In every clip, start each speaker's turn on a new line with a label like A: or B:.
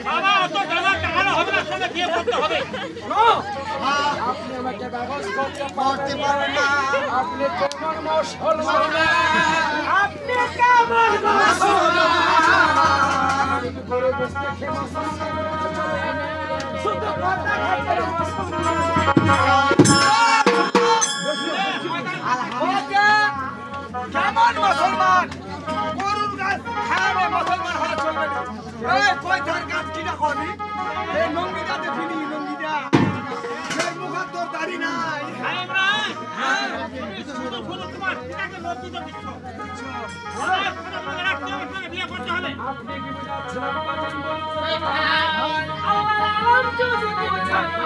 A: বাবা অত দাদা কালো হবে না, সঙ্গে বিয়ে করতে হবে।
B: আপনি আমাকে ব্যবস্থা করতে পারেন না। আপনি কেমন মুসলমান? আপনি কেমন মুসলমান? করে বসতে খেয়ে মুসলমান শুধু কথা খাচ্ছে মুসলমান। কেমন মুসলমান? গরুর গাছ খাবে মুসলমান হলে চলবে না। এই কয়টার গাছ কিনা করবি? এই লঙ্গিটাতে ফিনি লঙ্গিটা। এই মুখার তোর দাড়ি নাই।
A: তোমার পিতাকে লজ্জিত দিচ্ছ। বিয়ে করতে হবে।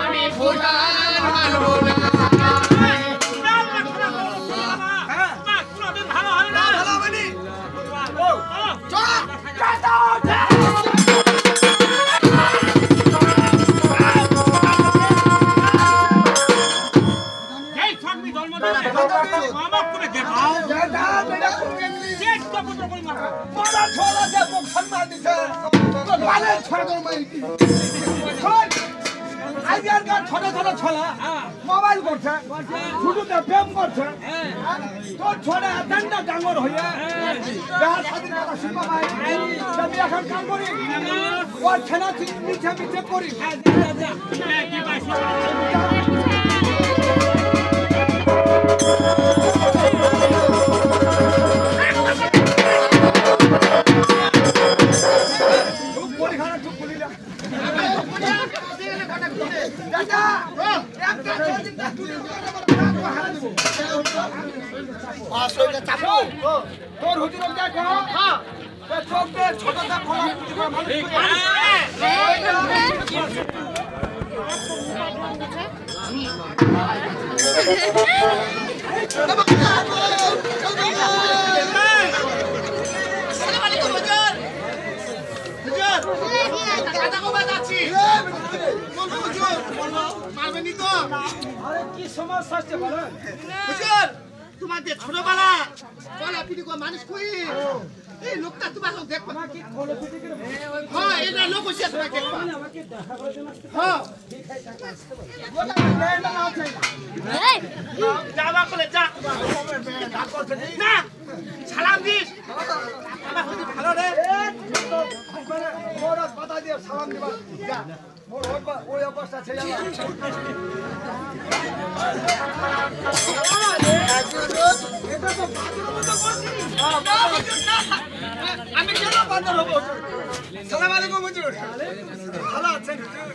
C: আমি ভুটান মানবো না।
A: ভালো হবে না।
B: ভালো হবে নি। মোবাইল করছে শুধুতে প্রেম করছে তোর ছোড়ে দান্ডা ডাঙ্গর হইয়া দেহার স্বাধীনতা শিল্পা ভাই আমি এখন কাম করি ওর ছেনা মিছে মিছে করি তোর হুজুর ছোটটা কি সমস্যা হচ্ছে বলেন
C: তোমার যে ছোটবেলা বলা পিটি মানুষ কই এই লোকটা তোমাকে দেখবা
B: কি খোলো পিটি করে
C: হ্যাঁ এটা লোক হইছে তোমাকে দেখবা
B: আমাকে দেখা করার জন্য
C: হ্যাঁ
B: ঠিক আছে বলা বেটা না চাই
A: যাবা বলে যা না সালাম দিস আমার হতে ভালো রে
B: মোর কথা দিয়ে সালাম দিবা যা মোর ওই অবস্থা ছেড়ে যাবা এটা তো বাদুর মতো করছিস আমি কেন বাদুর হব সালাম আলাইকুম হুজুর ভালো আছেন হুজুর